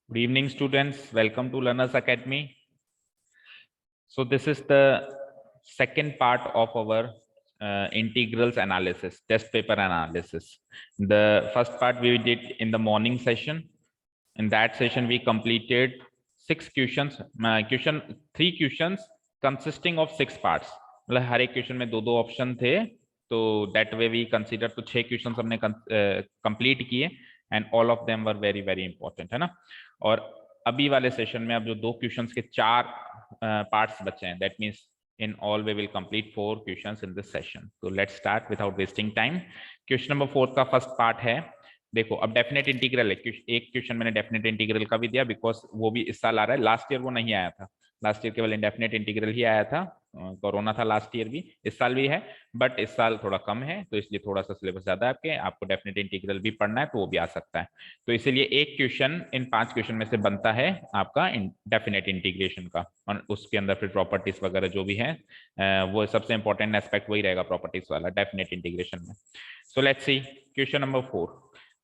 Good evening, students. Welcome to Learners Academy. So this is the second part of our integrals analysis, test paper analysis. The first part we did in the morning session. In that session, we completed 3 questions consisting of 6 parts. मतलब हर एक question में दो option थे, तो that way we consider, तो 6 question हमने complete किए and all of them were very very important, है ना। और अभी वाले सेशन में अब जो 2 क्वेश्चंस के 4 पार्ट्स बचे हैं, that means in all we will complete 4 questions in this session. So let's start without wasting time. Question number 4 का फर्स्ट पार्ट है। देखो अब डेफिनेट इंटीग्रल है, एक क्वेश्चन मैंने डेफिनेट इंटीग्रल का भी दिया बिकॉज वो भी इस साल आ रहा है, लास्ट ईयर वो नहीं आया था। लास्ट ईयर केवल इंडेफिनेट इंटीग्रल ही आया था, कोरोना था लास्ट ईयर भी, इस साल भी है, बट इस साल थोड़ा कम है तो इसलिए थोड़ा सा सिलेबस ज्यादा है आपके, आपको डेफिनेट इंटीग्रल भी पढ़ना है तो वो भी आ सकता है। तो इसीलिए एक क्वेश्चन इन 5 क्वेश्चन में से बनता है आपका डेफिनेट इंटीग्रेशन का, और उसके अंदर फिर प्रॉपर्टीज वगैरह जो भी है, वो सबसे इंपॉर्टेंट एस्पेक्ट वही रहेगा प्रॉपर्टीज वाला डेफिनेट इंटीग्रेशन में। So let's see question number 4।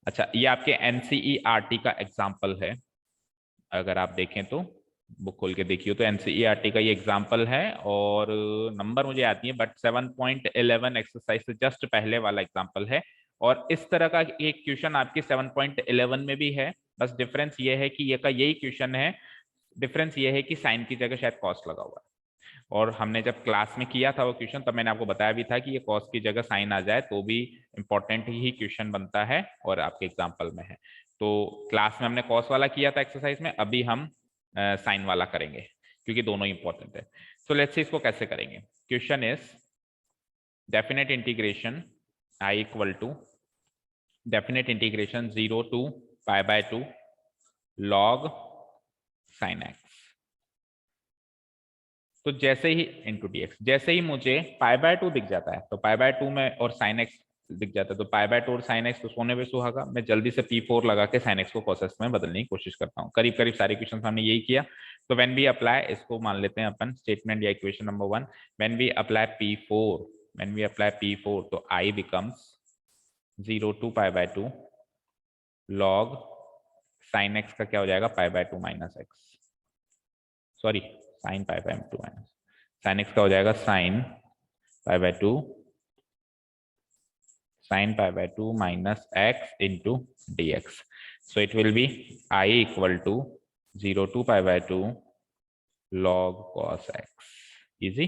अच्छा, ये आपके एनसीईआरटी का एग्जाम्पल है, अगर आप देखें तो बुक खोल के देखिए तो एनसीईआरटी का ये एग्जाम्पल है, और नंबर मुझे याद नहीं है बट 7.11 एक्सरसाइज से जस्ट पहले वाला एग्जाम्पल है। और इस तरह का एक क्वेश्चन आपके 7.11 में भी है, बस डिफरेंस ये है कि ये का यही क्वेश्चन है, डिफरेंस ये है कि साइन की जगह शायद कॉस लगा हुआ है। और हमने जब क्लास में किया था वो क्वेश्चन, तब मैंने आपको बताया भी था कि ये कॉस की जगह साइन आ जाए तो भी इंपॉर्टेंट ही क्वेश्चन बनता है और आपके एग्जाम्पल में है। तो क्लास में हमने कॉस वाला किया था एक्सरसाइज में, अभी हम साइन वाला करेंगे क्योंकि दोनों इंपॉर्टेंट है। सो लेट्स सी इसको कैसे करेंगे। Question is definite integration I equal to definite integration 0 to π/2 log sin x। तो जैसे ही इंटू dx, जैसे ही मुझे π/2 दिख जाता है तो π/2 में और sin x दिख जाता है तो π/2 और sin x तो सोने पे सुहागा, मैं जल्दी से p4 लगा के sin x को cos x में बदलने की कोशिश करता हूँ। करीब करीब सारे क्वेश्चन हमने यही किया। तो व्हेन वी अप्लाई, इसको मान लेते हैं अपन स्टेटमेंट या equation number 1, when we apply p4 तो I becomes 0 to π/2 log sin x का क्या हो जाएगा π/2 minus x, sorry sine π/2 minus sine x का हो जाएगा sine π/2 minus x into dx। So it will be I equal to 0 to π/2 log cos x। Easy,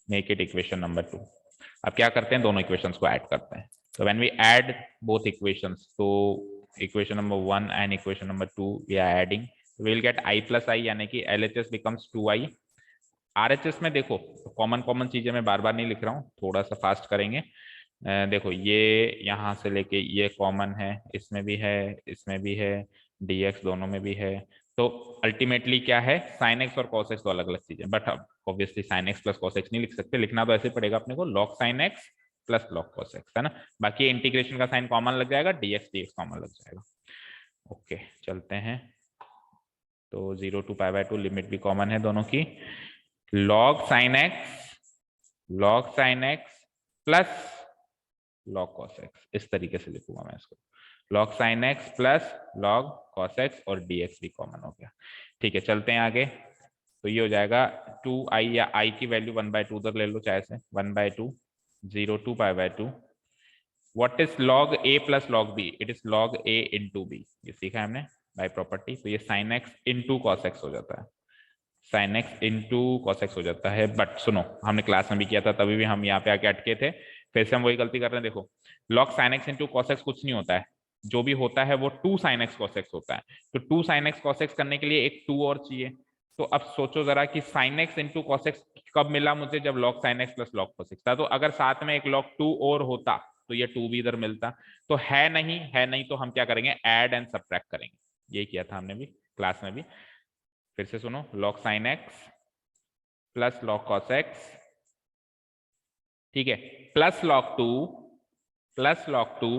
make it equation number 2। अब क्या करते हैं, दोनों इक्वेशंस को ऐड करते हैं। तो when we add both equations, तो equation number 1 and equation number 2 we are adding, we will get I plus I, यानी कि LHS बिकम्स 2I। RHS में देखो कॉमन कॉमन चीजें मैं बार बार नहीं लिख रहा हूँ, थोड़ा सा फास्ट करेंगे। देखो ये यहाँ से लेके ये कॉमन है, इसमें भी है, इसमें भी है, dx दोनों में भी है। तो अल्टीमेटली क्या है, sin x और cos x तो अलग अलग चीजें, बट अब obviously sin x plus cos x नहीं लिख सकते, लिखना तो ऐसे पड़ेगा अपने को log sin x plus log cos x, है ना। बाकी इंटीग्रेशन का साइन कॉमन लग जाएगा, dx कॉमन लग जाएगा। ओके चलते हैं, तो 0 to π/2 लिमिट भी कॉमन है दोनों की, log sin x plus log cos x, इस तरीके से लिखूंगा मैं इसको, log sin x plus log cos x, और dx भी कॉमन हो गया। ठीक है चलते हैं आगे। तो ये हो जाएगा 2I, या I की वैल्यू 1/2 उधर ले लो चाहे से, 1/2 0 to π/2। What is log a plus log b, it is log a into b, ये सीखा है हमने बाय प्रॉपर्टी। तो ये sin x into cos x हो जाता है, sin x into cos x हो जाता है। बट सुनो, हमने क्लास में भी किया था, तभी भी हम यहाँ पे आके अटके थे, फिर से हम वही गलती कर रहे हैं। देखो log sin x into cos x कुछ नहीं होता है, जो भी होता है वो 2 sin x cos x होता है। तो 2 sin x cos x करने के लिए एक 2 और चाहिए। तो अब सोचो जरा कि sin x into cos x कब मिला मुझे, जब log sin x plus log cos x था। तो अगर साथ में एक log 2 और होता तो ये 2 भी इधर मिलता, तो है नहीं, तो हम क्या करेंगे, ऐड एंड सब्ट्रैक्ट करेंगे। यही किया था हमने भी क्लास में भी। फिर से सुनो, log sin x plus log cos x, ठीक है, plus log 2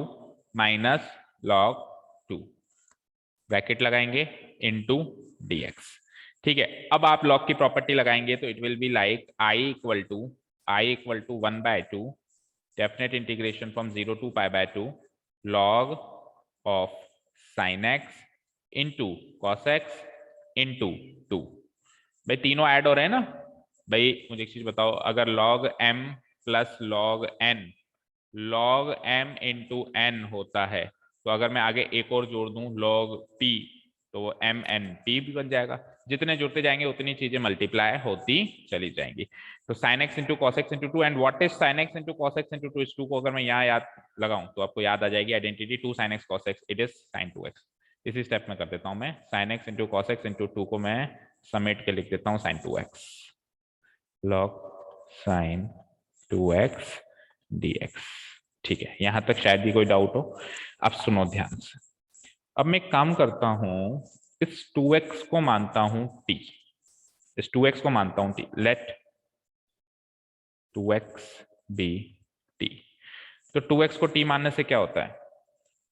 minus log 2, bracket लगाएंगे इनटू dx। ठीक है, अब आप log की प्रॉपर्टी लगाएंगे तो it will be like I equal to 1/2 definite integration from 0 to π/2 log of sin x into cos x into 2। भाई तीनों ऐड हो रहे हैं ना। भाई मुझे एक चीज बताओ, अगर log m plus log n log m into n होता है, तो अगर मैं आगे एक और जोड़ दूं log p, तो वो m n p भी बन जाएगा। जितने जुड़ते जाएंगे उतनी चीजें मल्टीप्लाई होती चली जाएंगी। तो sin x into cos x into 2, and what is sin x into cos x into 2 इस 2 को अगर मैं यहाँ याद लगाऊं तो आपको याद आ जाएगी identity 2 sin x cos x, it is sin 2x। इसी स्टेप में कर देता हूं मैं, sin x into cos x into 2 को मैं समेट के लिख देता हूं sin 2x, log sin 2x dx। ठीक है, यहां तक शायद ही कोई डाउट हो। अब सुनो ध्यान से, अब मैं काम करता हूं, इस 2x को मानता हूं t, इस 2x को मानता हूं t, late 2x B t। तो 2x को t मानने से क्या होता है,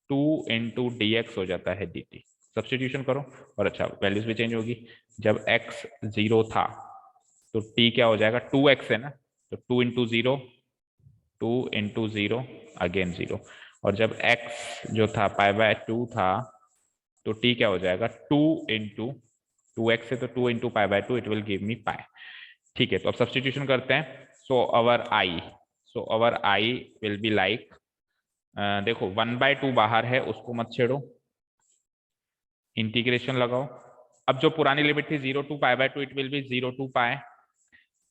2 इंटू डी एक्स हो जाता है dt। सब्सटीट्यूशन करो और अच्छा वैल्यूज भी चेंज होगी। जब x 0 था तो t क्या हो जाएगा, 2x है ना, तो 2 इंटू 0, 2 इंटू 0 अगेन 0। और जब x जो था पाई बाय 2 था तो t क्या हो जाएगा, 2 इंटू 2x है तो 2 into pi by 2, it will give me pi. ठीक है, तो अब सब्सटीट्यूशन करते हैं। So our I will be like, देखो 1/2 बाहर है उसको मत छेड़ो, इंटीग्रेशन लगाओ। अब जो पुरानी लिमिट थी 0 to pi by 2, it will be 0 to pi.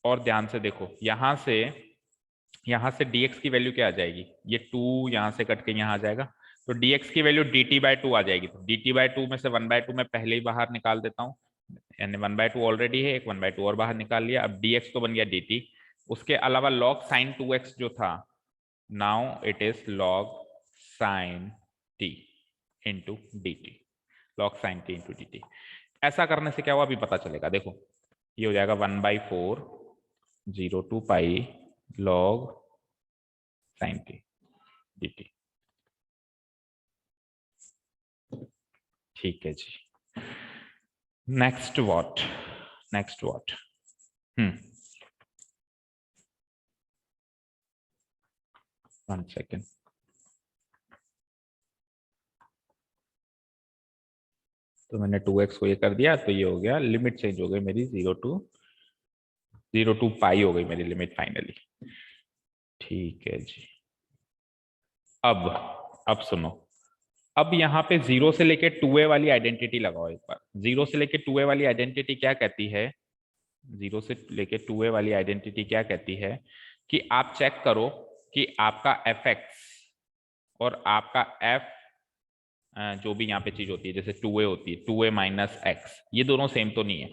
और ध्यान से देखो, यहां से dx की वैल्यू क्या आ जाएगी, ये 2 यहां से कट के यहां आ जाएगा, तो dx की वैल्यू dt/2 आ जाएगी। तो dt/2 में से 1/2 मैं पहले ही बाहर निकाल देता हूँ, यानी 1/2 ऑलरेडी है, एक 1/2 और बाहर निकाल लिया। अब dx तो बन गया dt। उसके अलावा log sin 2x जो था, now it is log sin t into dt, log sin t into dt। ऐसा करने से क्या हुआ अभी पता चलेगा, देखो ये हो जाएगा 1/4 0 to pi log sin t dt। ठीक है जी, next what, next what, one second. तो मैंने 2x को ये कर दिया, तो ये हो गया, लिमिट चेंज हो गई मेरी, 0 टू पाई हो गई मेरी लिमिट फाइनली। ठीक है जी, अब सुनो, अब यहाँ पे 0 से लेके 2a वाली आइडेंटिटी लगाओ एक बार। 0 से लेके 2a वाली आइडेंटिटी क्या कहती है, 0 से लेके 2a वाली आइडेंटिटी क्या कहती है कि आप चेक करो कि आपका fx और आपका f, जो भी यहाँ पे चीज होती है जैसे 2a होती है, 2a माइनस एक्स, ये दोनों सेम तो नहीं है।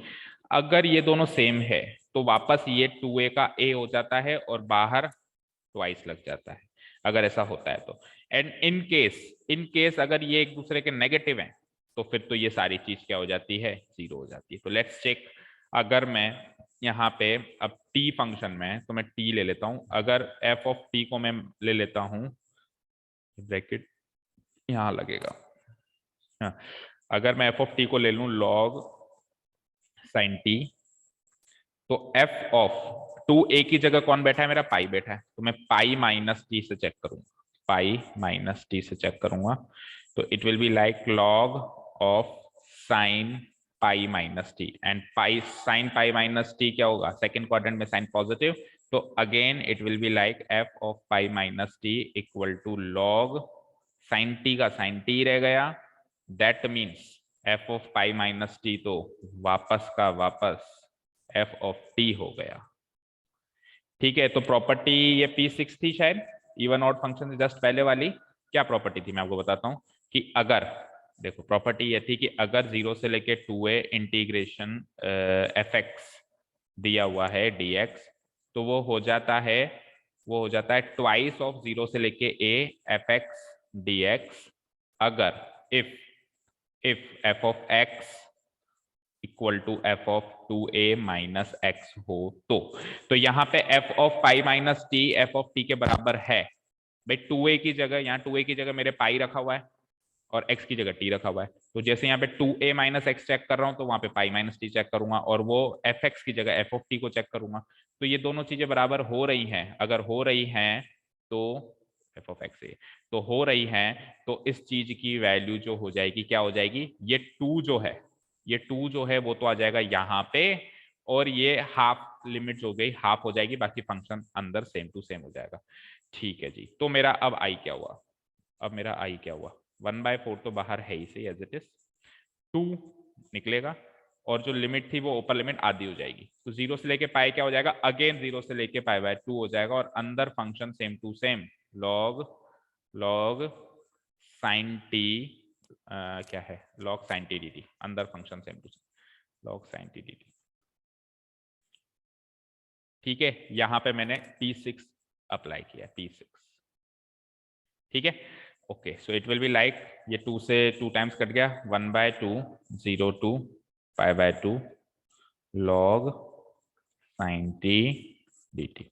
अगर ये दोनों सेम है तो वापस ये 2a का a हो जाता है और बाहर ट्वाइस लग जाता है, अगर ऐसा होता है तो। एंड इन केस अगर ये एक दूसरे के नेगेटिव हैं तो फिर तो ये सारी चीज क्या हो जाती है, जीरो हो जाती है। तो लेट्स चेक, अगर मैं यहाँ पे अब t फंक्शन में, तो मैं t ले लेता हूं, अगर f ऑफ t को मैं ले लेता हूं, ब्रैकेट यहाँ लगेगा, हाँ, अगर मैं f ऑफ t को ले लूं log sin t, तो f ऑफ 2a की जगह कौन बैठा है, मेरा पाई बैठा है, तो मैं पाई माइनस टी से चेक करूंगा, पाई माइनस टी से चेक करूंगा, तो it will be like log of sine pi minus t. And pi sine pi minus t क्या होगा, सेकेंड क्वाड्रेंट में साइन पॉजिटिव, तो again it will be like f of pi minus t equal to log sine t का sine t रह गया, that means f of pi minus t तो वापस का वापस एफ ऑफ टी हो गया। ठीक है, तो प्रॉपर्टी ये P6 थी शायद, इवन ऑड फंक्शन से जस्ट पहले वाली। क्या प्रॉपर्टी थी मैं आपको बताता हूं, कि अगर देखो प्रॉपर्टी ये थी कि अगर 0 से लेके 2a इंटीग्रेशन fx दिया हुआ है dx, तो वो हो जाता है ट्वाइस ऑफ 0 से लेके a fx dx, अगर if f of x equal to f of 2a minus x हो तो यहाँ पे f of pi minus t f of t के बराबर है। भाई 2a की जगह, यहाँ 2a की जगह मेरे पाई रखा हुआ है और x की जगह t रखा हुआ है, तो जैसे यहाँ पे 2a माइनस एक्स चेक कर रहा हूँ तो वहां पे पाई माइनस टी चेक करूंगा, और वो fx की जगह f ऑफ टी को चेक करूंगा। तो ये दोनों चीजें बराबर हो रही हैं, अगर हो रही हैं तो f ऑफ x तो हो रही हैं, तो इस चीज की वैल्यू जो हो जाएगी क्या हो जाएगी, ये 2 जो है, ये 2 जो है वो तो आ जाएगा यहाँ पे, और ये हाफ लिमिट जो हो गई हाफ हो जाएगी, बाकी फंक्शन अंदर सेम टू सेम हो जाएगा। ठीक है जी, तो मेरा अब आई क्या हुआ, अब मेरा आई क्या हुआ, 1/4 तो बाहर है ही से एज इट इज, 2 निकलेगा, और जो लिमिट थी वो ऊपर लिमिट आधी हो जाएगी, तो 0 से लेके पाई क्या हो जाएगा, अगेन 0 से लेके पाई/2 हो जाएगा, और अंदर function same to same log log sine t, क्या है लॉग साइन टी dt, अंदर function same to same log sine t dt। ठीक है, यहां पे मैंने P6 अप्लाई किया, P6। ठीक है, okay, so it will be like, ये 2 से 2 टाइम्स कट गया, 1/2 0 to π/2 log sin t dt।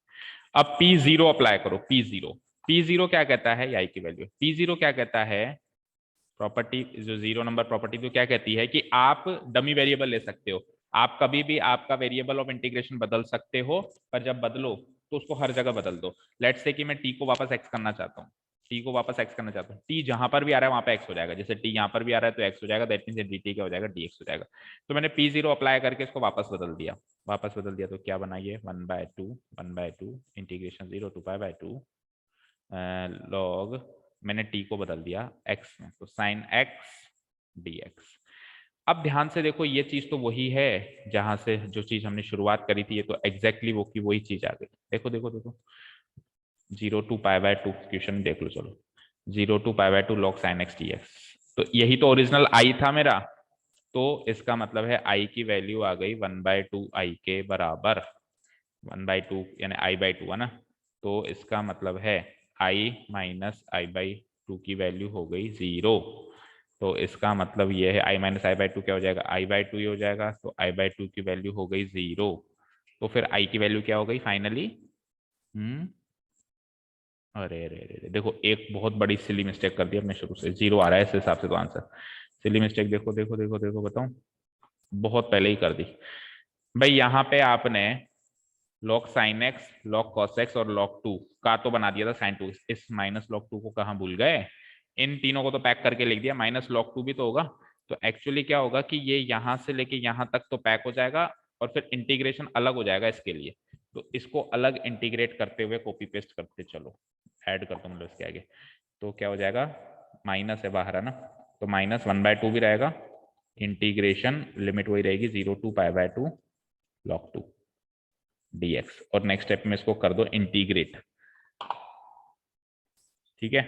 अब P0 अप्लाई करो, P0, P0 क्या कहता है, आई की वैल्यू, P0 क्या कहता है, प्रॉपर्टी जो 0 नंबर प्रॉपर्टी तो क्या कहती है कि आप डमी वेरिएबल ले सकते हो, आप कभी भी आपका वेरिएबल ऑफ इंटीग्रेशन बदल सकते हो, पर जब बदलो तो उसको हर जगह बदल दो। लेट्स से कि मैं टी को वापस एक्स करना चाहता हूँ, टी को वापस एक्स करना चाहता हूँ, टी जहां पर भी आ रहा है वहां पे एक्स हो जाएगा, जैसे टी यहाँ पर भी आ रहा है तो एक्स हो जाएगा, दैट मींस डी टी क्या हो जाएगा, डी एक्स हो जाएगा। तो मैंने P0 अप्लाई करके इसको वापस बदल दिया, वापस बदल दिया, तो क्या बनाइए, 1/2 इंटीग्रेशन 0 to π/2 लॉग, मैंने टी को बदल दिया एक्स में, तो साइन एक्स dx। अब ध्यान से देखो, ये चीज तो वही है जहां से जो चीज हमने शुरुआत करी थी, ये तो एग्जैक्टली वो की वही चीज आ गई। देखो देखो देखो, 0 to π/2 क्वेश्चन देख लो, चलो 0 to π/2 log sin x dx, तो यही तो ओरिजिनल आई था मेरा, तो इसका मतलब है आई की वैल्यू आ गई 1/2 आई के बराबर, 1/2 यानी I/2 है ना, तो इसका मतलब है I माइनस I/2 की वैल्यू हो गई 0, तो इसका मतलब ये है I माइनस I/2 क्या हो जाएगा, I/2 ही हो जाएगा, तो I/2 की वैल्यू हो गई 0, तो फिर I की वैल्यू क्या हो गई फाइनली, अरे अरे अरे देखो, एक बहुत बड़ी सिली मिस्टेक कर दी हमने, शुरू से 0 आ रहा है इस हिसाब से तो आंसर, सिली मिस्टेक देखो देखो देखो देखो बताऊं, बहुत पहले ही कर दी भाई। यहाँ पे आपने log sin x, log cos x और log 2 का तो बना दिया था sin 2, इस माइनस log 2 को कहाँ भूल गए, इन तीनों को तो पैक करके लिख दिया, माइनस log 2 भी तो होगा, तो एक्चुअली क्या होगा कि ये यहां से लेके यहां तक तो पैक हो जाएगा, और फिर इंटीग्रेशन अलग हो जाएगा इसके लिए, तो इसको अलग इंटीग्रेट करते हुए कॉपी पेस्ट करते चलो, ऐड करता हूँ इसके आगे, तो क्या हो जाएगा, माइनस है बाहर है ना, तो माइनस 1/2 भी रहेगा, इंटीग्रेशन लिमिट वही रहेगी 0 to π/2 log 2 dx, और नेक्स्ट स्टेप में इसको कर दो इंटीग्रेट। ठीक है,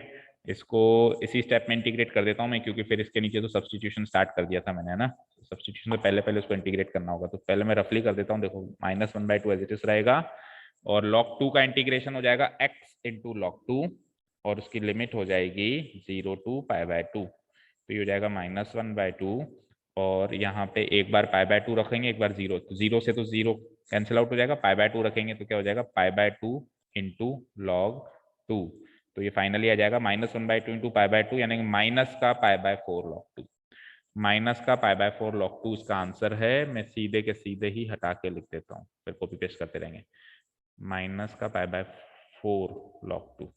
इसको इसी स्टेप में इंटीग्रेट कर देता हूं मैं, क्योंकि फिर इसके नीचे तो सब्सटीट्यूशन स्टार्ट कर दिया था मैंने, है ना, सब्सटीट्यूशन से पहले पहले उसको इंटीग्रेट करना होगा, तो पहले मैं रफली कर देता हूं, देखो -1/2 एज इट इज रहेगा, और log 2 का इंटीग्रेशन हो जाएगा x इंटू log 2, और उसकी लिमिट हो जाएगी 0 to π/2, तो ये हो जाएगा -1/2, और यहाँ पे एक बार π/2 रखेंगे, एक बार 0, तो 0 से तो 0 कैंसिल आउट हो जाएगा, π/2 रखेंगे तो क्या हो जाएगा, π/2 इंटू log 2, तो ये फाइनली आ जाएगा -1/2 इंटू π/2, यानी माइनस का π/4 log 2, माइनस का π/4 log 2 इसका आंसर है। मैं सीधे के सीधे ही हटा के लिख देता हूँ, फिर कॉपी पेस्ट करते रहेंगे, माइनस का π/4 log 2।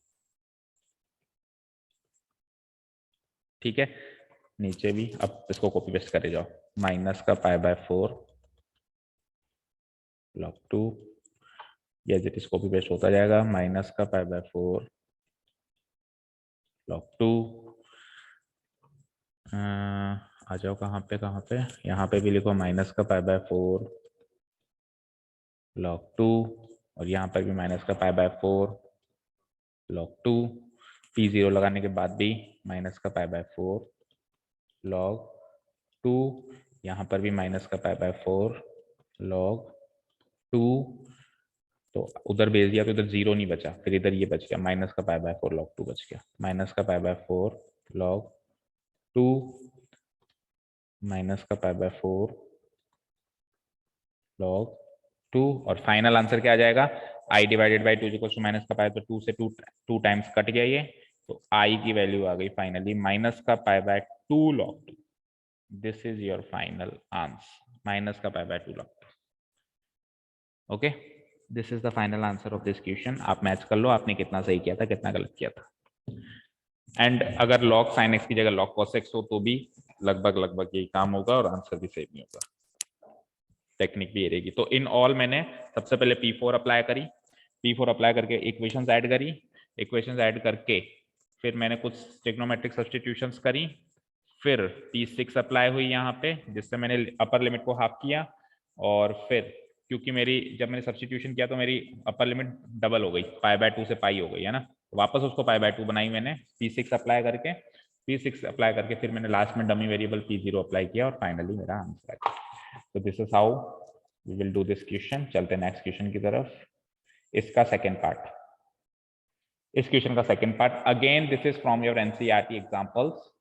ठीक है, नीचे भी अब इसको कॉपी पेस्ट करे जाओ, माइनस का π/4 log 2, ये जिट इस कॉपी पेस्ट होता जाएगा, माइनस का π/4 log 2, आ जाओ कहाँ पे, यहाँ पे भी लिखो माइनस का π/4 log 2, और यहाँ पर भी माइनस का π/4 log 2, P0 लगाने के बाद भी माइनस का π/4 log 2, यहाँ पर भी माइनस का π/4 log 2, तो उधर भेज दिया तो इधर 0 नहीं बचा, फिर इधर ये बच गया, माइनस का π/4 log 2 बच गया, माइनस का π/4 log 2, माइनस का π/4 log 2, और फाइनल आंसर क्या आ जाएगा, i divided by 2 equal to minus का पाई, तो 2 से 2 टाइम्स कट गया ये, तो i की वैल्यू आ गई फाइनली माइनस का π/2 log 2। This is your final answer, minus का π/2 log 2। Okay, this is the final answer of this question. आप मैच कर लो आपने कितना सही किया था कितना गलत किया था। एंड अगर log sin x की जगह log cos x हो तो भी लगभग लगभग यही काम होगा और आंसर भी सेम ही होगा, टेक्निक भी ये रहेगी। तो इन ऑल मैंने सबसे पहले P4 अप्लाई करी, P4 अप्लाई करके इक्वेशंस ऐड करी, इक्वेशंस ऐड करके फिर मैंने कुछ ट्रिग्नोमेट्रिक सब्स्टिट्यूशंस करी, फिर P6 अप्लाई हुई यहाँ पे जिससे मैंने अपर लिमिट को हाफ किया, और फिर क्योंकि मेरी जब मैंने सब्स्टिट्यूशन किया तो मेरी अपर लिमिट डबल हो गई, π/2 से पाई हो गई है ना, वापस उसको π/2 बनाई मैंने P6 अप्लाई करके, P6 अप्लाई करके फिर मैंने लास्ट में डमी वेरिएबल P0 अप्लाई किया और फाइनली मेरा आंसर आ गया। तो this is how we will do this question. चलते हैं नेक्स्ट क्वेश्चन की तरफ। इसका सेकंड पार्ट, इस क्वेश्चन का second part again this is from your NCERT examples,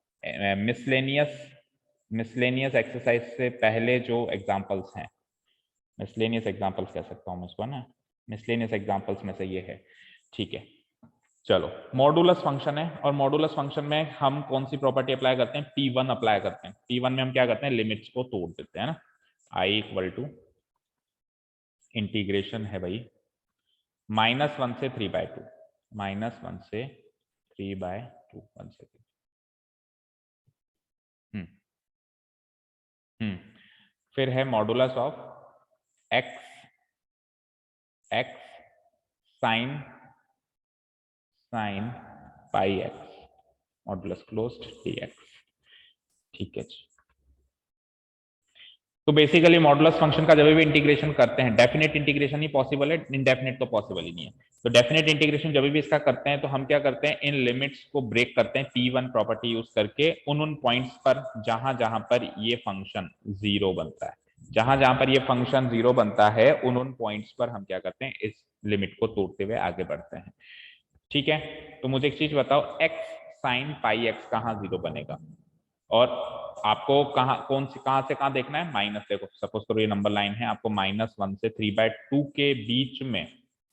miscellaneous exercise से पहले जो एग्जांपल्स हैं, मिसलेनियस एग्जांपल्स कह सकता हूं मैं इसको ना, मिसलेनियस एग्जांपल्स में से ये है, ठीक है। चलो मॉडुलस फंक्शन है और मॉडुलस फंक्शन में हम कौन सी प्रॉपर्टी अप्लाई करते हैं, P1 अप्लाई करते हैं। P1 में हम क्या करते हैं, लिमिट्स को तोड़ देते हैं ना, I इक्वल टू इंटीग्रेशन है भाई -1 से 3/2, -1 से 3/2, 1 सेकेंड, फिर है modulus of x sine pi x modulus closed dx, ठीक है जी। तो बेसिकली मॉडुलस फंक्शन का जब भी इंटीग्रेशन करते हैं, डेफिनेट इंटीग्रेशन ही पॉसिबल है, इनडेफिनेट तो पॉसिबल ही नहीं है। तो डेफिनेट इंटीग्रेशन जब भी इसका करते हैं तो हम क्या करते हैं, इन लिमिट्स को ब्रेक करते हैं P1 प्रॉपर्टी यूज करके उन पॉइंट्स पर जहां जहां पर ये फंक्शन जीरो बनता है, जहां जहां पर ये फंक्शन जीरो बनता है उन पॉइंट्स पर हम क्या करते हैं, इस लिमिट को तोड़ते हुए आगे बढ़ते हैं, ठीक है। तो मुझे एक चीज बताओ, x साइन पाई x कहाँ जीरो बनेगा, और आपको कहां से कहां देखना है, माइनस, देखो सपोज करो ये नंबर लाइन है, आपको -1 से 3/2 के बीच में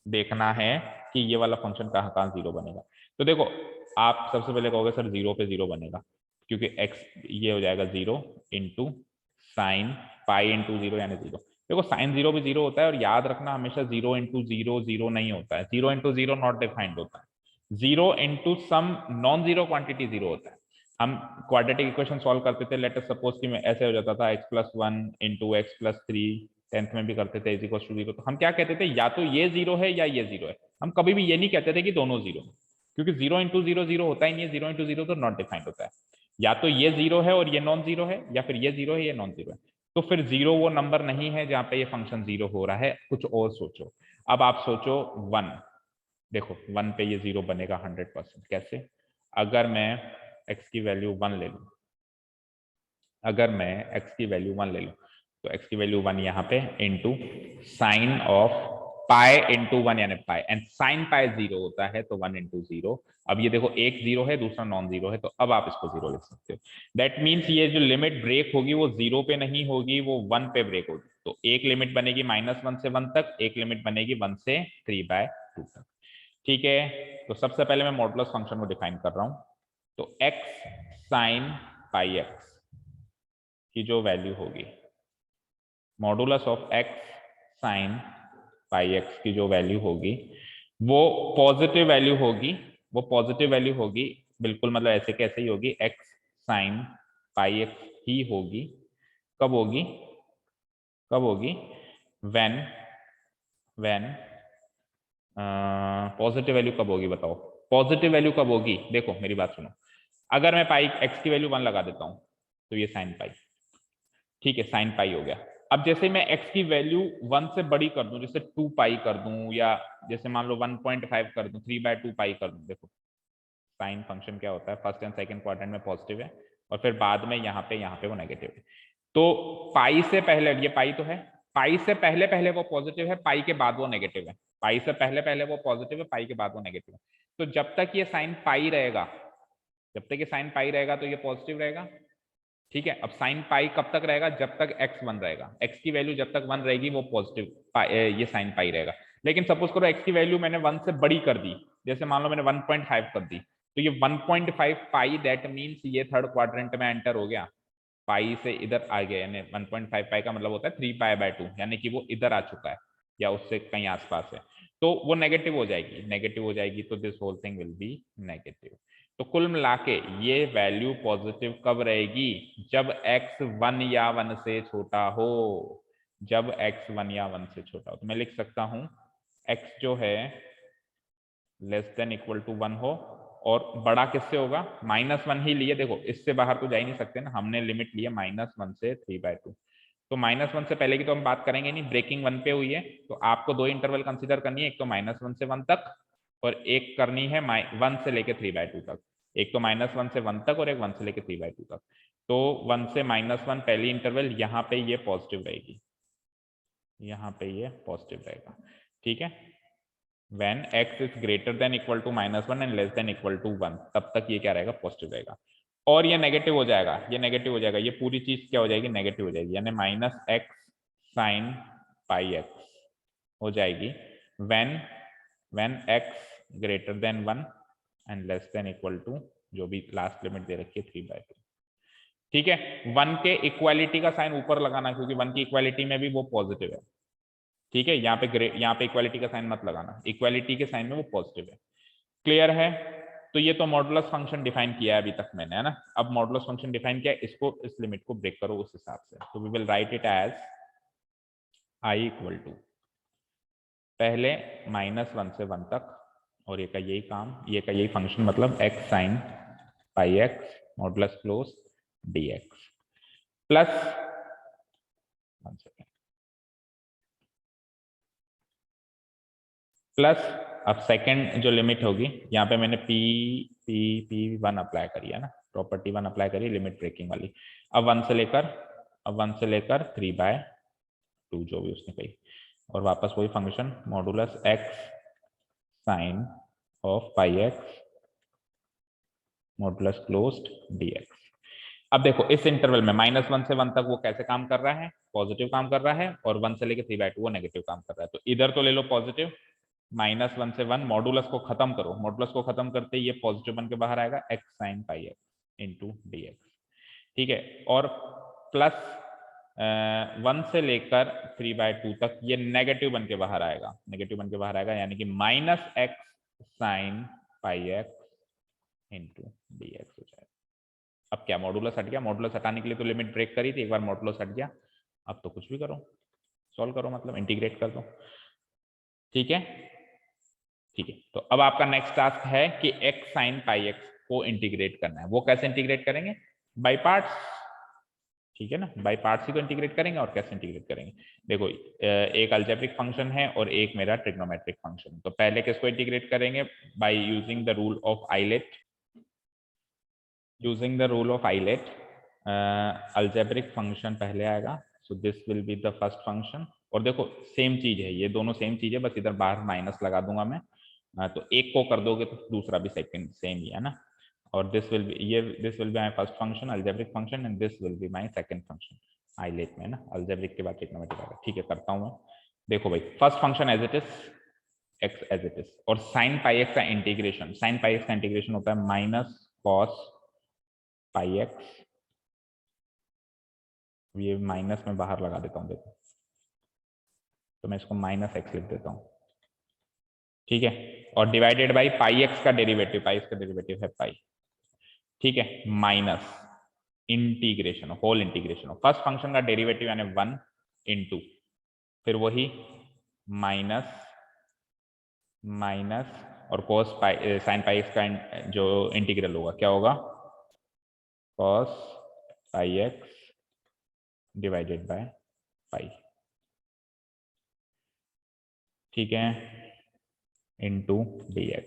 देखना है कि ये वाला फंक्शन कहां कहां जीरो बनेगा। तो देखो आप सबसे पहले कहोगे सर जीरो पे जीरो बनेगा, क्योंकि x ये हो जाएगा 0 into sine pi into zero यानी जीरो। देखो साइन जीरो भी जीरो होता है, और याद रखना हमेशा 0 इंटू जीरो जीरो नहीं होता है, 0 इंटू जीरो नॉट डिफाइंड होता है, 0 into some non zero quantity zero होता है। हम क्वाड्रेटिक इक्वेशन सॉल्व करते थे, लेट अस सपोज कि ऐसे हो जाता था x+1 इंटू x+3, 10th में भी करते थे इज इक्वल टू 0, तो हम क्या कहते थे, या तो ये जीरो है या ये जीरो है, हम कभी भी ये नहीं कहते थे कि दोनों जीरो, क्योंकि 0 इंटू जीरो जीरो होता ही नहीं है, 0 इंटू जीरो तो नॉट डिफाइंड होता है, या तो ये जीरो है और ये नॉन जीरो है, या फिर ये जीरो है ये नॉन जीरो है। तो फिर जीरो वो नंबर नहीं है जहां पे ये फंक्शन जीरो हो रहा है, कुछ और सोचो। अब आप सोचो 1, देखो 1 पे ये जीरो बनेगा 100%, कैसे, अगर मैं x की वैल्यू 1 ले लूं, अगर मैं x की वैल्यू 1 ले लूं, तो x की वैल्यू 1 यहाँ पे into sine of pi into 1 यानी पाई, एंड साइन पाई जीरो होता है तो 1 इंटू जीरो। अब ये देखो एक जीरो है दूसरा नॉन जीरो है, तो अब आप इसको जीरो लिख सकते हो। दैट मीन्स ये जो लिमिट ब्रेक होगी वो जीरो पे नहीं होगी, वो 1 पे ब्रेक होगी। तो एक लिमिट बनेगी -1 से 1 तक, एक लिमिट बनेगी 1 से 3/2 तक, ठीक है। तो सबसे पहले मैं मॉडुलस फंक्शन को डिफाइन कर रहा हूं, तो x साइन पाई x की जो वैल्यू होगी, modulus of x sine pi x की जो वैल्यू होगी वो पॉजिटिव वैल्यू होगी, वो पॉजिटिव वैल्यू होगी, बिल्कुल मतलब ऐसे कैसे ही होगी, x साइन पाई x ही होगी। कब होगी, कब होगी, व्हेन व्हेन पॉजिटिव वैल्यू कब होगी बताओ, पॉजिटिव वैल्यू कब होगी, देखो मेरी बात सुनो, अगर मैं पाई x की वैल्यू 1 लगा देता हूं तो ये साइन पाई, ठीक है, साइन पाई हो गया। अब जैसे मैं x की वैल्यू 1 से बड़ी कर दूं, जैसे 2 पाई कर दूं, या जैसे मान लो 1.5 कर दूं, 3/2 पाई कर दूं, देखो साइन फंक्शन क्या होता है, फर्स्ट एंड सेकंड क्वाड्रेंट में पॉजिटिव है और फिर बाद में यहाँ पे वो नेगेटिव है। तो पाई से पहले, ये पाई तो है, पाई से पहले पहले वो पॉजिटिव है, पाई के बाद वो नेगेटिव है, पाई से पहले पहले वो पॉजिटिव है, पाई के बाद वो नेगेटिव है। तो जब तक ये साइन पाई रहेगा, जब तक ये साइन पाई रहेगा तो ये पॉजिटिव रहेगा, ठीक है। अब साइन पाई कब तक रहेगा, जब तक x 1 रहेगा, x की वैल्यू जब तक 1 रहेगी वो पॉजिटिव ये साइन पाई रहेगा। लेकिन सपोज करो x की वैल्यू मैंने 1 से बड़ी कर दी, जैसे मान लो मैंने 1.5 कर दी, तो ये 1.5 पाई, दैट मीन्स ये थर्ड क्वाड्रेंट में एंटर हो गया, पाई से इधर आ गया, यानी 1.5 पाई का मतलब होता है 3π/2, यानी कि वो इधर आ चुका है या उससे कहीं आसपास है, तो वो नेगेटिव हो जाएगी, नेगेटिव हो जाएगी, तो this whole thing will be negative. तो कुल मिला के ये वैल्यू पॉजिटिव कब रहेगी? जब x 1 या 1 से छोटा हो। जब x 1 या 1 से छोटा हो तो मैं लिख सकता हूं x जो है लेस देन इक्वल टू 1 हो, और बड़ा किससे होगा? -1 ही लिए, देखो इससे बाहर तो जा ही नहीं सकते ना, हमने लिमिट लिया -1 से 3/2। तो -1 से पहले की तो हम बात करेंगे नहीं, ब्रेकिंग 1 पे हुई है, तो आपको दो इंटरवल कंसीडर करनी है, एक तो -1 से 1 तक और एक करनी है 1 से लेके 3/2 तक। एक तो -1 से 1 तक और एक 1 से लेके 3/2 तक। तो 1 से -1 पहली इंटरवल, यहाँ पे ये पॉजिटिव रहेगी, यहाँ पे ये पॉजिटिव रहेगा, ठीक है। when x is greater than equal to -1 and less than equal to 1, तब तक ये क्या रहेगा? पॉजिटिव रहेगा। और ये नेगेटिव हो जाएगा, ये नेगेटिव हो जाएगा, ये पूरी चीज क्या हो जाएगी? नेगेटिव हो जाएगी, यानी -x sin πx हो जाएगी when x greater than 1 and less than equal to, जो भी लास्ट लिमिट दे रखी है 3/2, ठीक है। 1 के इक्वालिटी का साइन ऊपर लगाना, क्योंकि 1 की इक्वालिटी में भी वो पॉजिटिव है, ठीक है। यहाँ पे इक्वालिटी का साइन मत लगाना, इक्वालिटी के साइन में वो पॉजिटिव है। क्लियर है? तो ये तो मॉडुलस फंक्शन डिफाइन किया है अभी तक मैंने, है ना। अब मॉडुलस फंक्शन डिफाइन किया है, इसको इस लिमिट को ब्रेक करो उस हिसाब से। तो we will write it as i equal to पहले -1 से 1 तक, और ये का यही काम, ये का यही फंक्शन, मतलब x sin πx modulus close dx plus, plus अब सेकंड जो लिमिट होगी, यहाँ पे मैंने p1 अप्लाई करी है ना, प्रॉपर्टी 1 अप्लाई करी, लिमिट ब्रेकिंग वाली। अब 1 से लेकर 3/2 जो भी उसने कही, और वापस वही function modulus x sine of πx modulus closed dx। अब देखो इस इंटरवल में -1 से 1 तक वो कैसे काम कर रहा है? पॉजिटिव काम कर रहा है, और 1 से लेकर 3/2 वो नेगेटिव काम कर रहा है। तो इधर तो ले लो पॉजिटिव, -1 से 1, मॉडुलस को खत्म करो, मॉडुलस को खत्म करते ही ये पॉजिटिव बन के बाहर आएगा, x sin πx into dx, ठीक है। और प्लस 1 से लेकर 3/2 तक ये नेगेटिव बन के बाहर आएगा, नेगेटिव बन के बाहर आएगा, यानी कि -x sin πx into dx हो जाएगा। अब क्या मॉडुलस हट गया? मॉडुलस हटाने के लिए तो लिमिट ब्रेक करी थी, एक बार मॉडुलस हट गया, अब तो कुछ भी करो, सॉल्व करो, मतलब इंटीग्रेट कर दो, ठीक है। ठीक है, तो अब आपका नेक्स्ट टास्क है कि x sin πx को इंटीग्रेट करना है। वो कैसे इंटीग्रेट करेंगे? बाय पार्ट्स, ठीक है ना, बाय पार्ट्स ही तो इंटीग्रेट करेंगे, और कैसे इंटीग्रेट करेंगे? देखो एक अलजेब्रिक फंक्शन है और एक मेरा ट्रिग्नोमेट्रिक फंक्शन। तो पहले किसको इंटीग्रेट करेंगे? By using the rule of ILATE, using the rule of ILATE algebraic function पहले आएगा, so this will be the first function. और देखो सेम चीज है, ये दोनों सेम चीज है, बस इधर बाहर माइनस लगा दूंगा मैं, तो एक को कर दोगे तो दूसरा भी सेकंड सेम ही है ना। और this will be my first function algebraic function, and this will be my second function ILATE में ना, अलजेब्रिक के बाद ट्रिग्नोमेट्रिक आएगा, ठीक है। करता हूं मैं, देखो भाई first function as it is, x as it is, और sin πx का इंटीग्रेशन, sin πx का इंटीग्रेशन होता है -cos πx, ये माइनस में बाहर लगा देता हूं, देखो तो मैं इसको -x लिख देता हूं, ठीक है। और डिवाइडेड बाई πx का डेरिवेटिव, πx का डेरिवेटिव है पाई, ठीक है, minus integration, whole integration first function का डेरिवेटिव यानी 1 इंटू, फिर वही माइनस और cos sin πx का जो इंटीग्रल होगा क्या होगा? cos πx divided by pi, ठीक है, इंटू dx,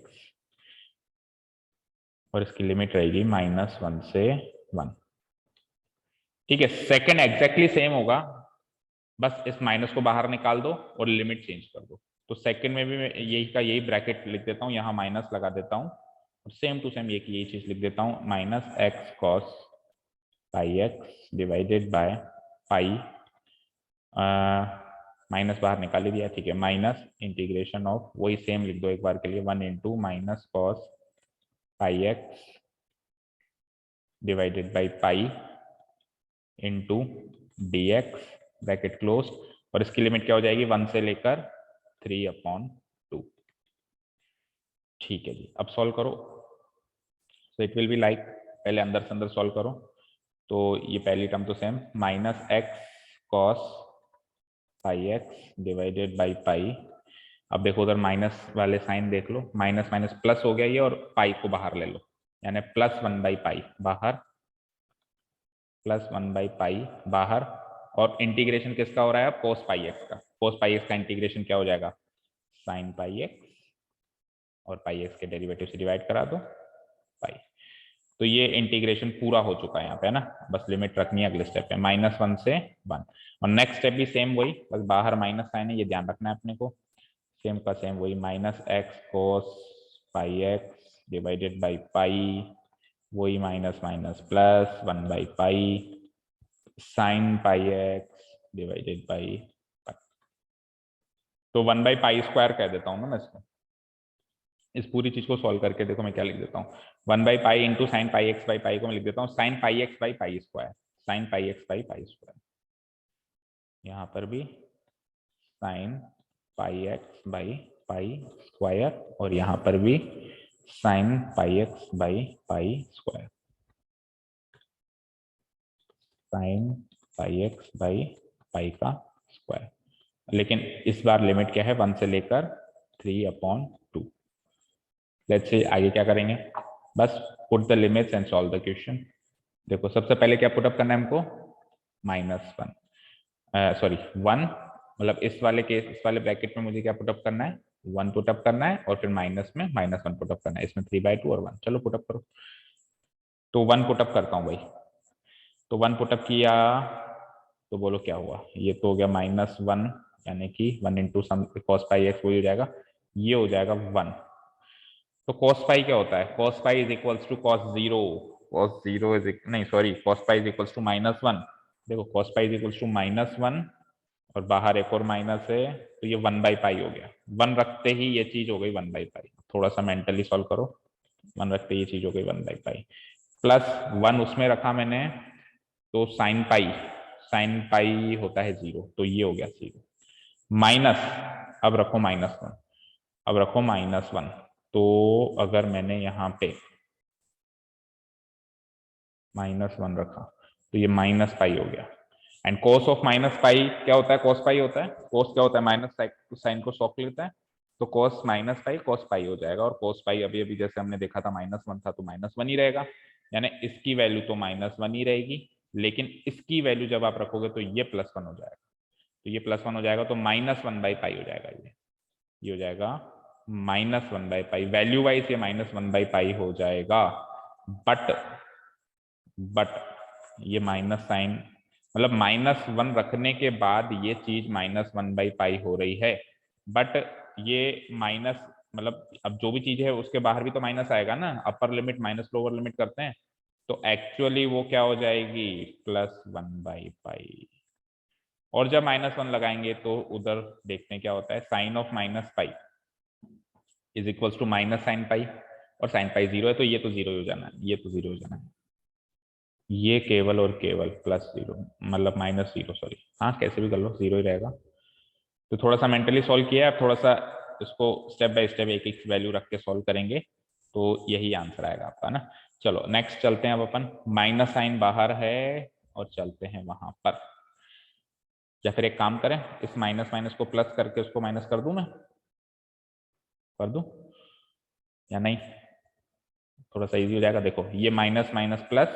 और इसकी लिमिट रहेगी -1 से 1, ठीक है। सेकंड एग्जैक्टली सेम होगा, बस इस माइनस को बाहर निकाल दो और लिमिट चेंज कर दो। तो सेकंड में भी मैं यही का यही ब्रैकेट लिख देता हूँ, यहाँ माइनस लगा देता हूँ, और सेम टू सेम यही चीज लिख देता हूँ, -x cos πx divided by pi, minus बाहर निकाल दिया, ठीक है, माइनस इंटीग्रेशन ऑफ, वही सेम लिख दो एक बार के लिए, 1 into -cos πx divided by pi into dx bracket close, और इसकी लिमिट क्या हो जाएगी? 1 से लेकर 3/2, ठीक है जी। अब सॉल्व करो, सो इट विल बी लाइक, पहले अंदर से अंदर सॉल्व करो तो ये पहली टर्म तो same, minus x cos pi x divided by पाई। अब देखो उधर माइनस वाले साइन देख लो, माइनस माइनस प्लस हो गया ये, और पाई को बाहर ले लो, यानी प्लस वन बाई पाई बाहर, प्लस वन बाई पाई बाहर, और इंटीग्रेशन किसका हो रहा है अब, कोस पाई एक्स का। कोस पाई एक्स का इंटीग्रेशन क्या हो जाएगा, साइन पाई एक्स, और पाई एक्स के डेरिवेटिव से डिवाइड करा दो पाई। तो ये इंटीग्रेशन पूरा हो चुका है यहाँ पे, है ना, बस लिमिट रखनी है अगले स्टेप पे, -1 से 1। और नेक्स्ट स्टेप भी सेम वही, बस बाहर माइनस साइन है, ये ध्यान रखना है अपने को, सेम का सेम वही, minus x cos pi x divided by pi, वही minus minus plus 1 by pi sine pi x divided by pi. तो 1 बाई पाई स्क्वायर कह देता हूँ ना मैं इसको, इस पूरी चीज को सॉल्व करके देखो मैं क्या लिख देता हूँ, 1 by pi into sine pi x by pi को मैं लिख देता हूँ sign pi x by pi square, sign pi x by pi square, यहाँ पर भी sign pi x by pi square, और यहाँ पर भी sign pi x by pi square, sign pi x by pi का स्क्वायर। लेकिन इस बार लिमिट क्या है, 1 से लेकर 3/2। लेट्स से आगे क्या करेंगे, बस put the limits and solve the question. देखो सबसे पहले क्या पुटअप करना है हमको, -1, सॉरी 1, मतलब इस वाले केस, इस वाले ब्रैकेट में मुझे क्या पुटअप करना है, 1 पुटअप करना है, और फिर माइनस में -1 पुटअप करना है, इसमें 3/2 और 1। चलो पुटअप करो, तो 1 पुटअप करता हूँ भाई, तो 1 पुटअप किया तो बोलो क्या हुआ, ये तो हो गया -1, यानी कि 1 into sum cos pi x, वही हो जाएगा, ये हो जाएगा 1। तो कॉस पाई क्या होता है, cos pi is equals to cos zero, cos zero is नहीं sorry cos pi is equals to -1। देखो cos pi is equals to -1, और बाहर एक और माइनस है, तो ये 1 बाई पाई हो गया, 1 रखते ही ये चीज हो गई 1 बाई पाई। थोड़ा सा मेंटली सॉल्व करो, 1 रखते ही ये चीज हो गई 1 बाई पाई, प्लस 1 उसमें रखा मैंने, तो साइन पाई होता है 0, तो ये हो गया 0, माइनस, अब रखो -1, अब रखो -1, तो अगर मैंने यहाँ पे -1 रखा तो ये माइनस पाई हो गया, एंड कोस ऑफ माइनस पाई क्या होता है, कोस पाई होता है, कोस क्या होता है, माइनस साइन को सॉक लेता है, तो कोस माइनस पाई कोस पाई हो जाएगा, और कोस पाई अभी अभी जैसे हमने देखा था -1 था तो -1 ही रहेगा, यानी इसकी वैल्यू तो -1 ही रहेगी, लेकिन इसकी वैल्यू जब आप रखोगे तो ये +1 हो जाएगा, तो ये +1 हो जाएगा, तो -1 बाई पाई हो जाएगा, ये हो जाएगा -1 बाई पाई, वैल्यू वाइज ये -1 बाई पाई हो जाएगा, बट ये माइनस साइन, मतलब -1 रखने के बाद ये चीज -1 बाई पाई हो रही है, बट ये माइनस, मतलब अब जो भी चीज है उसके बाहर भी तो माइनस आएगा ना, upper limit minus lower limit करते हैं, तो एक्चुअली वो क्या हो जाएगी, +1 बाई पाई। और जब -1 लगाएंगे तो उधर देखते हैं क्या होता है, sine of minus pi is equals to minus sine pi, और साइन पाई 0 है तो ये तो 0 हो जाना है, ये तो 0 हो जाना है, ये केवल और केवल +0, मतलब -0 सॉरी, हाँ कैसे भी कर लो 0 ही रहेगा। तो थोड़ा सा मेंटली सॉल्व किया है, थोड़ा सा इसको स्टेप बाय स्टेप एक एक वैल्यू रख के सॉल्व करेंगे, तो यही आंसर आएगा आपका ना। चलो नेक्स्ट चलते हैं अब अपन, माइनस साइन बाहर है और चलते हैं वहां पर, या फिर एक काम करें, इस माइनस माइनस को प्लस करके उसको माइनस कर दूं मैं, कर दूं या नहीं, थोड़ा सा इजी हो जाएगा। देखो ये माइनस माइनस प्लस,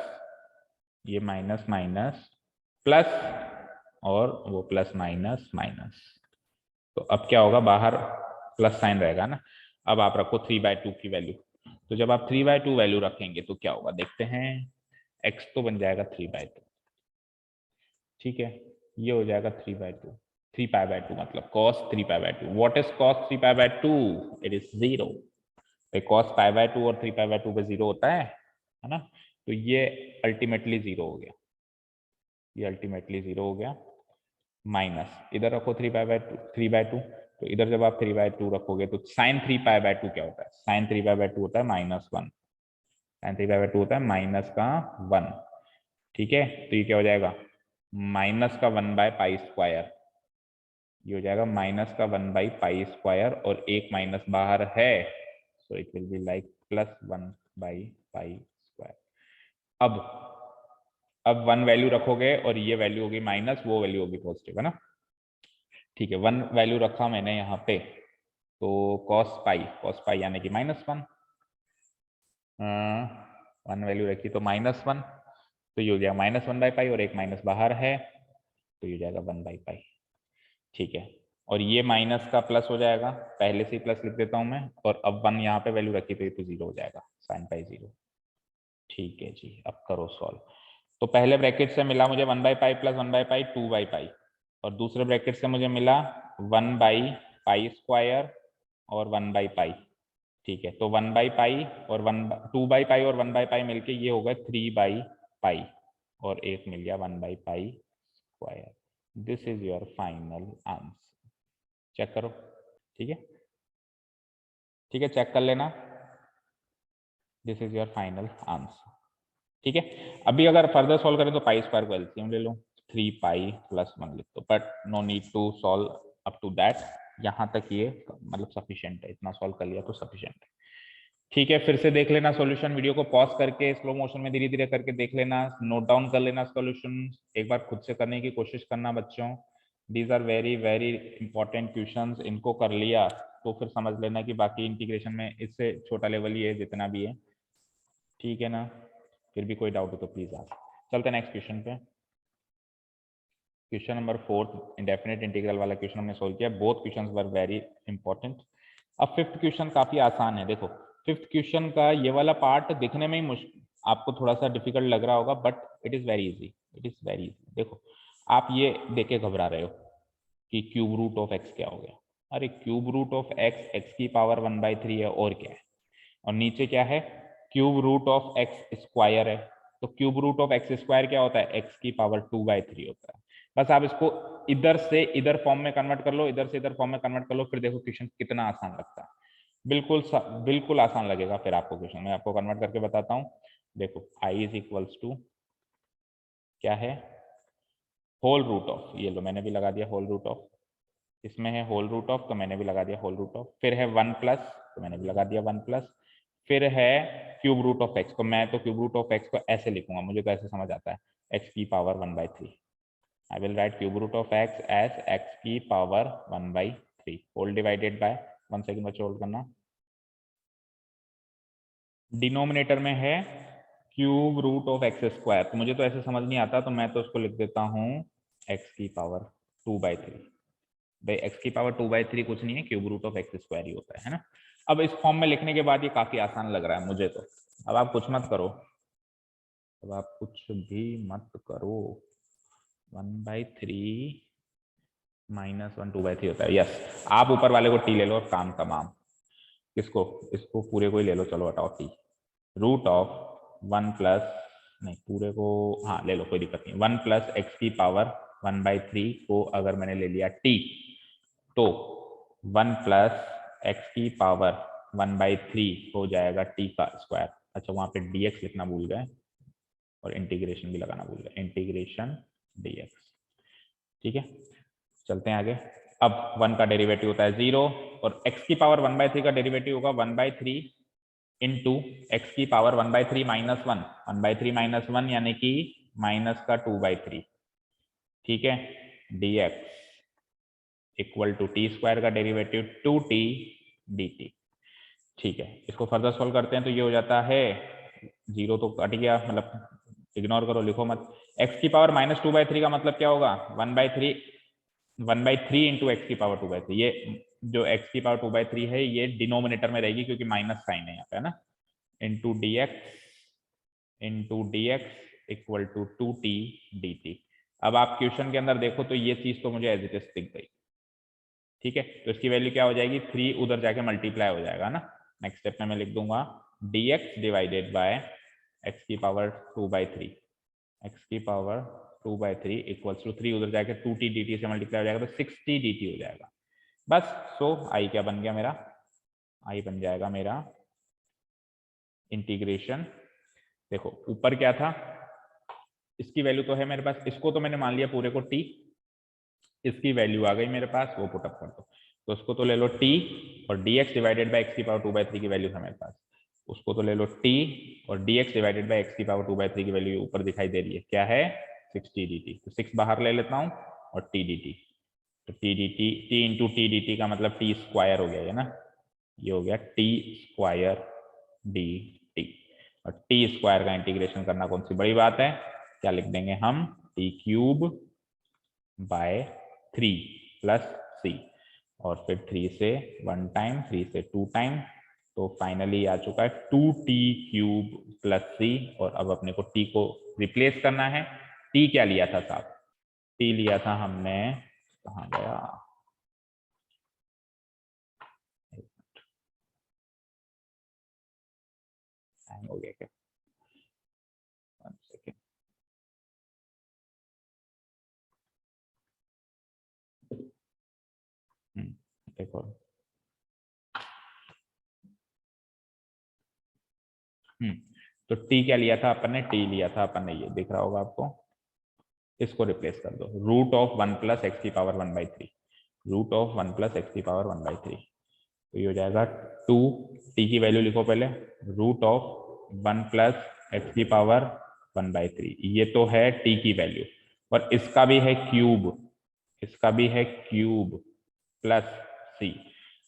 ये माइनस माइनस प्लस, और वो प्लस माइनस माइनस, तो अब क्या होगा, बाहर प्लस साइन रहेगा ना। अब आप रखो 3/2 की वैल्यू, तो जब आप 3/2 वैल्यू रखेंगे तो क्या होगा देखते हैं, x तो बन जाएगा 3/2, ठीक है, ये हो जाएगा 3/2, 3π/2 मतलब cos 3π/2, what is cos 3π/2, it is 0, cos π/2 और 3π/2 पे 0 होता है ना, तो ये अल्टीमेटली 0 हो गया, ये अल्टीमेटली 0 हो गया, माइनस इधर रखो 3/2, तो इधर जब आप 3/2 रखोगे तो साइन 3π/2 क्या होता है, साइन 3π/2 होता है -1, साइन 3π/2 होता है माइनस का 1, ठीक है, तो ये क्या हो जाएगा, माइनस का 1/π², ये हो जाएगा माइनस का 1/π², और एक माइनस बाहर है, so it will be like +1/π², अब 1 वैल्यू रखोगे और ये वैल्यू होगी माइनस, वो वैल्यू होगी पॉजिटिव, है ना। ठीक है, 1 वैल्यू रखा मैंने यहाँ पे, तो cos पाई यानी कि -1, 1 वैल्यू रखी तो -1, तो ये हो जाएगा -1/पाई, और एक माइनस बाहर है तो ये हो जाएगा 1/पाई। ठीक है, और ये माइनस का प्लस हो जाएगा, पहले से ही प्लस लिख देता हूं मैं, और अब 1 यहाँ पे वैल्यू रखी तो ये तो 0 हो जाएगा, sin पाई 0। ठीक है जी, अब करो सॉल्व। तो पहले ब्रैकेट से मिला मुझे 1/पाई प्लस 1/पाई 2/पाई, और दूसरे ब्रैकेट से मुझे मिला 1/पाई स्क्वायर और 1/पाई। ठीक है, तो 1/पाई और 2/पाई और 1/पाई मिलके ये हो गया 3/पाई, और एक मिल गया 1/पाई square. This is your final answer. Check करो। ठीक है, ठीक है, चेक कर लेना। This is your final answer. ठीक है, अभी अगर फर्दर सॉल्व करें तो पाई स्क्वायर को एलसीएम ले लो, 3 पाई प्लस 1 लिख दो, but no need to solve up to that. यहाँ तक ये मतलब सफिशिएंट है, इतना सॉल्व कर लिया तो सफिशिएंट है। ठीक है, फिर से देख लेना सॉल्यूशन, वीडियो को पॉज करके स्लो मोशन में धीरे धीरे करके देख लेना, नोट डाउन कर लेना सॉल्यूशन, एक बार खुद से करने की कोशिश करना बच्चों। These are very very important questions, इनको कर लिया तो फिर समझ लेना कि बाकी इंटीग्रेशन में इससे छोटा लेवल ही है जितना भी है। ठीक है ना, फिर भी कोई डाउट हो तो प्लीज आप। चलते नेक्स्ट क्वेश्चन पे। क्वेश्चन नंबर 4 इंडेफिनिट इंटीग्रल वाला क्वेश्चन हमने सोल्व किया, both questions were very important. अब फिफ्थ क्वेश्चन काफी आसान है। देखो फिफ्थ क्वेश्चन का ये वाला पार्ट दिखने में ही मुश्किल, आपको थोड़ा सा डिफिकल्ट लग रहा होगा, but it is very easy, it is very easy. देखो आप ये देख के घबरा रहे हो कि क्यूब रूट ऑफ एक्स क्या हो गया। अरे cube root of x x की पावर 1/3 है, और क्या है, और नीचे क्या है, cube root of x square है। तो cube root of x square क्या होता है, एक्स की पावर 2/3 होता है। बस आप इसको इधर से इधर फॉर्म में कन्वर्ट कर लो, इधर से इधर फॉर्म में कन्वर्ट कर लो, फिर देखो क्वेश्चन कितना आसान लगता है। बिल्कुल आसान लगेगा फिर आपको क्वेश्चन। मैं आपको कन्वर्ट करके बताता हूँ। देखो आई इज इक्वल्स टू क्या है, होल रूट ऑफ, ये लो मैंने भी लगा दिया होल रूट ऑफ, इसमें है होल रूट ऑफ तो मैंने भी लगा दिया होल रूट ऑफ, फिर है 1 प्लस तो मैंने भी लगा दिया 1 प्लस, फिर है क्यूब रूट ऑफ एक्स, तो मैं तो क्यूब रूट ऑफ एक्स को ऐसे लिखूंगा, मुझे तो ऐसे समझ आता है, एक्स की power 1/3। I will write cube root of x as x की power 1/3 whole divided by, 1 second बच्चे होल्ड करना, डिनोमिनेटर में है cube root of x square, तो मुझे तो ऐसे समझ नहीं आता, तो मैं तो उसको लिख देता हूँ एक्स की पावर 2/3। भाई एक्स की पावर 2/3 कुछ नहीं है, cube root of x square ही होता है ना। अब इस फॉर्म में लिखने के बाद ये काफी आसान लग रहा है मुझे तो। अब आप कुछ मत करो, अब आप कुछ भी मत करो, 1/3 -1 2/3 होता है, यस। आप ऊपर वाले को टी ले लो और काम तमाम। किसको, इसको पूरे को ही ले लो, चलो हटाओ टी। रूट ऑफ 1 प्लस, नहीं पूरे को, हाँ ले लो कोई दिक्कत नहीं, 1 प्लस एक्स की पावर 1/3 को अगर मैंने ले लिया टी, तो 1 प्लस एक्स की पावर 1/3 हो जाएगा टी का स्क्वायर। अच्छा वहां पे dx लिखना भूल गए, और इंटीग्रेशन भी लगाना भूल गए, इंटीग्रेशन dx। ठीक है, चलते हैं आगे। अब 1 का डेरिवेटिव होता है 0, और x की पावर 1/3 का डेरिवेटिव होगा 1/3 इंटू एक्स की पावर 1/3 माइनस 1, 1/3 माइनस 1 यानी कि माइनस का 2/3। ठीक है, dx equal to t square का डेरिवेटिव 2t dt। ठीक है, इसको फर्दर सॉल्व करते हैं तो ये हो जाता है, 0 तो कट गया, मतलब इग्नोर करो, लिखो मत। x की पावर -2/3 का मतलब क्या होगा, 1/3 इंटू एक्स की पावर 2/3। ये जो x की पावर 2/3 है ये डिनोमिनेटर में रहेगी क्योंकि माइनस साइन है यहाँ पे, है ना, into dx equal to 2t dt। अब आप क्वेश्चन के अंदर देखो तो ये चीज तो मुझे एज इट इज दिख गई। ठीक है, तो इसकी वैल्यू क्या हो जाएगी, 3 उधर जाके मल्टीप्लाई हो जाएगा ना। नेक्स्ट स्टेप में मैं लिख दूंगा dx डिवाइडेड बाय एक्स की पावर 2/3, एक्स की पावर 2/3 इक्वल्स टू 3 उधर जाके 2t dt से मल्टीप्लाई हो जाएगा तो 6t dt हो जाएगा। बस, सो आई क्या बन गया मेरा, आई बन जाएगा मेरा इंटीग्रेशन। देखो ऊपर क्या था, इसकी वैल्यू तो है मेरे पास, इसको तो मैंने मान लिया पूरे को t, इसकी वैल्यू आ गई मेरे पास, वो पुटअप कर दो, तो उसको तो ले लो t, और dx डिवाइडेड बाय एक्स की पावर 2/3 की वैल्यू है मेरे पास, उसको तो ले लो t, और dx डिवाइडेड बाय x की पावर 2/3 की वैल्यू ऊपर दिखाई दे रही है, क्या है 6t dt। तो 6 बाहर ले लेता हूँ और t dt, तो t dt, t into T D T का मतलब t स्क्वायर हो गया है ना, ये हो गया t स्क्वायर dt। और t स्क्वायर का इंटीग्रेशन करना कौन सी बड़ी बात है, क्या लिख देंगे हम, t cube by 3 plus c, और फिर 3 से 1 टाइम, 3 से 2 टाइम, तो फाइनली आ चुका है 2t क्यूब प्लस c। और अब अपने को t को रिप्लेस करना है। t क्या लिया था साहब, t लिया था हमने, कहाँ गया, हैंग हो गया क्या, 1 सेकेंड, देखो, तो t क्या लिया था अपन ने, t लिया था अपन ने, ये दिख रहा होगा आपको, इसको रिप्लेस कर दो, रूट ऑफ 1 प्लस एक्स की power 1/3, root of 1 plus x की पावर 1/3, तो ये हो जाएगा 2, t की वैल्यू लिखो पहले, रूट ऑफ 1 प्लस एक्स की पावर 1/3, ये तो है t की वैल्यू, और इसका भी है क्यूब, इसका भी है क्यूब प्लस c।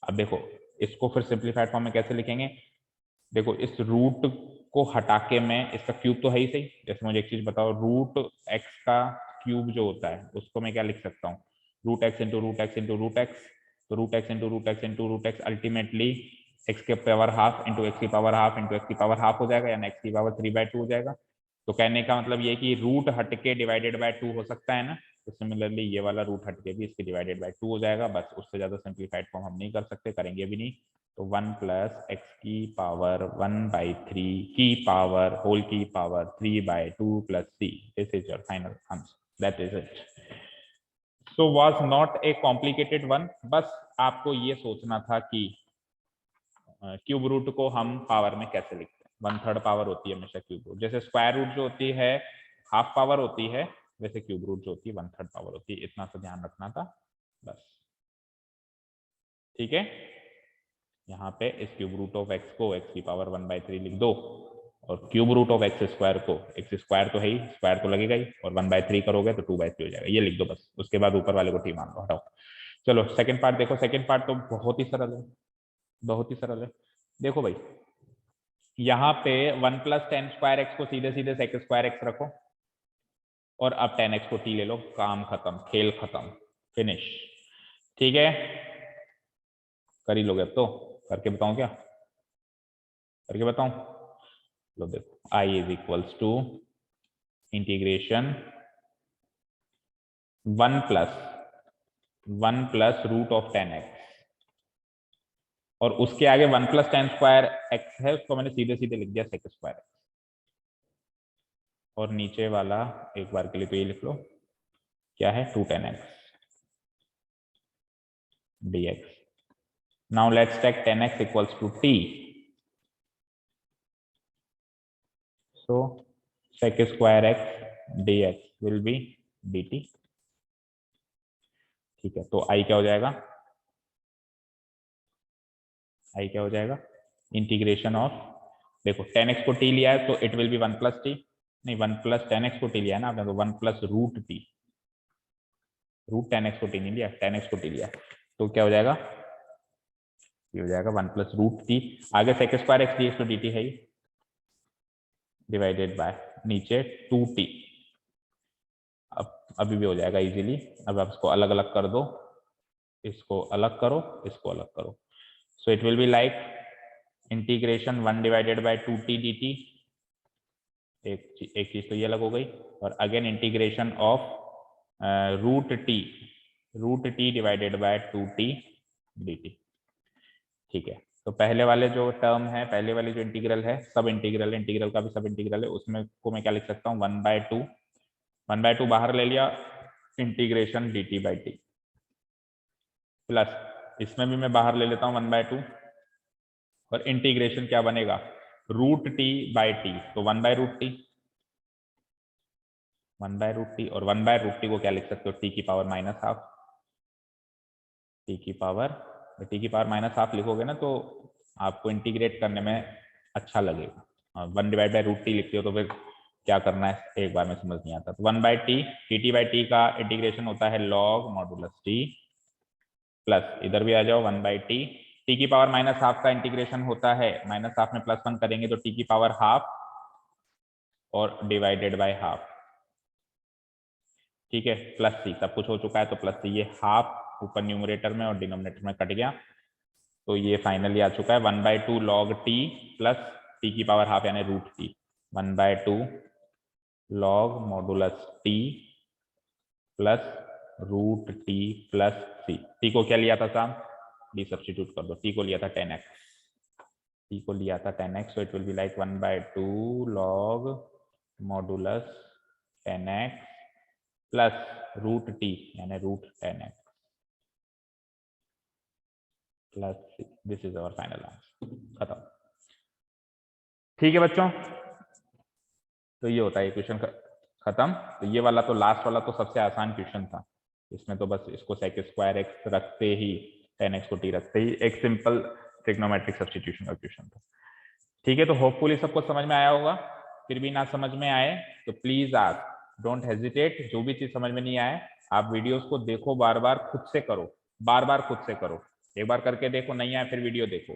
अब देखो इसको फिर सिंप्लीफाइड फॉर्म में कैसे लिखेंगे, देखो इस रूट को हटा के मैं, इसका क्यूब तो है ही सही, जैसे मुझे एक चीज बताओ, रूट एक्स का क्यूब जो होता है उसको मैं क्या लिख सकता हूँ, root x into root x into root x, तो root x into root x into root x ultimately x के पावर हाफ इंटू एक्स की पावर हाफ इंटू एक्स की पावर हाफ हो जाएगा, यानी एक्स की पावर 3/2 हो जाएगा। तो कहने का मतलब ये कि रूट हटके डिवाइडेड बाय 2 हो सकता है ना, तो सिमिलरली ये वाला रूट हटके भी इसके डिवाइडेड बाय 2 हो जाएगा, बस उससे ज्यादा सिंप्लीफाइड फॉर्म हम नहीं कर सकते, करेंगे भी नहीं। तो 1 प्लस एक्स की पावर 1/3 की पावर होल की power 3/2 plus C, this is your final answer, that is it. So was not a complicated one, बस आपको ये सोचना था कि क्यूब रूट को हम पावर में कैसे लिखते हैं, 1/3 पावर होती है हमेशा क्यूब रूट, जैसे स्क्वायर रूट जो होती है हाफ पावर होती है, वैसे क्यूब रूट जो होती है 1/3 पावर होती है, इतना सा ध्यान रखना था बस, ठीक है। यहाँ पे इस क्यूब रूट ऑफ एक्स को एक्स की पावर 1/3 लिख दो, और cube root of x square को, एक्स स्क्वायर तो है ही, स्क्वायर तो लगेगा ही, और 1/3 करोगे तो 2/3 हो जाएगा, ये लिख दो बस, उसके बाद ऊपर वाले को टी मान लो, हटाओ। चलो सेकंड पार्ट देखो, सेकंड पार्ट तो बहुत ही सरल है, बहुत ही सरल है। देखो भाई, यहाँ पे 1 प्लस टेन स्क्वायर एक्स को सीधे सीधे सेक स्क्वायर एक्स रखो, और अब 10x को टी ले लो, काम खत्म, खेल खत्म, फिनिश, ठीक है। कर ही लोगे अब तो, करके बताऊं क्या, करके बताऊं, लो देखो, i is equals to integration 1 plus root of 10x, और उसके आगे 1 प्लस टेन स्क्वायर एक्स है, उसको मैंने सीधे सीधे लिख दिया सेक स्क्वायर एक्स, और नीचे वाला एक बार के लिए तो ये लिख लो, क्या है 2 10x dx। Now let's take 10x equals to t, so sec square x dx will be dt, ठीक है। तो i क्या हो जाएगा, i क्या हो जाएगा, इंटीग्रेशन ऑफ, देखो 10x को t लिया है तो it will B 1 plus T, नहीं 1 प्लस 10x को t लिया है ना आपने, तो 1 plus root T, root 10x को t नहीं लिया, 10x को t लिया, तो क्या हो जाएगा, ये हो जाएगा 1 प्लस रूट टी, आगे sec स्क्वायर x dx तो dt है ही, डिवाइडेड बाय नीचे 2t, अब अभी भी हो जाएगा इजीली। अब आप इसको अलग अलग कर दो, इसको अलग करो, इसको अलग करो, सो it will be like integration 1 divided by 2t dt, एक चीज तो ये अलग हो गई, और again integration of root t divided by 2t dt, ठीक है। तो पहले वाले जो टर्म है, पहले वाले जो इंटीग्रल है, सब इंटीग्रल, इंटीग्रल का भी सब इंटीग्रल है, उसमें को मैं क्या लिख सकता हूँ, 1/2 बाहर ले लिया, इंटीग्रेशन dt/t, प्लस इसमें भी मैं बाहर ले लेता हूँ 1/2, और इंटीग्रेशन क्या बनेगा, रूट t/t, तो 1/√t, 1/√t, और 1/√t को क्या लिख सकते हो, t की पावर -12, टी की पावर -12 लिखोगे ना, तो आपको इंटीग्रेट करने में अच्छा लगेगा। 1/√t लिखते हो तो फिर क्या करना है एक बार में समझ नहीं आता। तो 1/t, dt/t का इंटीग्रेशन होता है log मॉडुलस t, प्लस इधर भी आ जाओ 1/t, t की पावर -½ का इंटीग्रेशन होता है, -½ में +1 करेंगे तो t की पावर ½ और डिवाइडेड बाय ½ ठीक है, प्लस c, सब कुछ हो चुका है तो प्लस c, ये ½ ऊपर न्यूमरेटर में और डिनोमिनेटर में कट गया, तो ये फाइनली आ चुका है 1/2 log t प्लस t की पावर ½ यानी √t, 1/2 log modulus t plus √t plus c। t को क्या लिया था साहब, d सब्स्टिट्यूट कर दो, t को लिया था 10x, t को लिया था 10x, so it will be like 1/2 log modulus 10x plus √t यानी √10x प्लस c। This is our final answer, खत्म। ठीक है बच्चों, तो ये होता है क्वेश्चन खत्म। तो ये वाला तो लास्ट वाला तो सबसे आसान क्वेश्चन था, इसमें तो बस इसको sec² x रखते ही 10x को t रखते ही एक सिंपल ट्रिग्नोमेट्रिक सब्स्टिट्यूशन का क्वेश्चन था। ठीक है, तो होपफुली सबको समझ में आया होगा। फिर भी ना समझ में आए तो प्लीज आप डोंट हेजिटेट, जो भी चीज समझ में नहीं आए आप वीडियोस को देखो, बार बार खुद से करो, बार बार खुद से करो, एक बार करके देखो, नहीं आए फिर वीडियो देखो,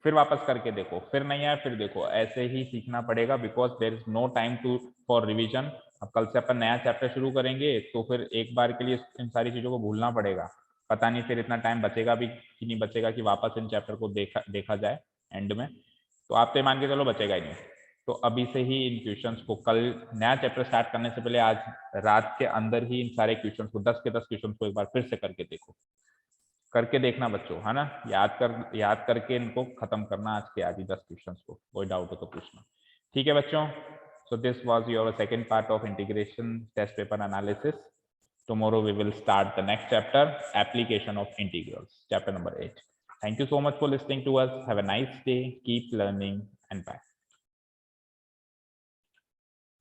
फिर वापस करके देखो, फिर नहीं आए फिर देखो, ऐसे ही सीखना पड़ेगा, because there is no time to for revision. अब कल से अपन नया चैप्टर शुरू करेंगे तो फिर एक बार के लिए इन सारी चीजों को भूलना पड़ेगा, पता नहीं फिर इतना टाइम बचेगा भी कि नहीं बचेगा कि वापस इन चैप्टर को देखा जाए एंड में, तो आप तो मान के चलो बचेगा ही नहीं। तो अभी से ही इन क्वेश्चंस को, कल नया चैप्टर स्टार्ट करने से पहले आज रात के अंदर ही इन सारे क्वेश्चंस को 10 के 10 क्वेश्चंस को एक बार फिर से करके देखो, करके देखना बच्चों, है ना, याद करके इनको खत्म करना आज के आज ही 10 क्वेश्चंस को, कोई डाउट हो तो पूछना। ठीक है बच्चों, so this was your second part of integration test paper analysis. Tomorrow we will start the next chapter, application of integrals, chapter number 8. Thank you so much for listening to us. Have a nice day, keep learning, and bye.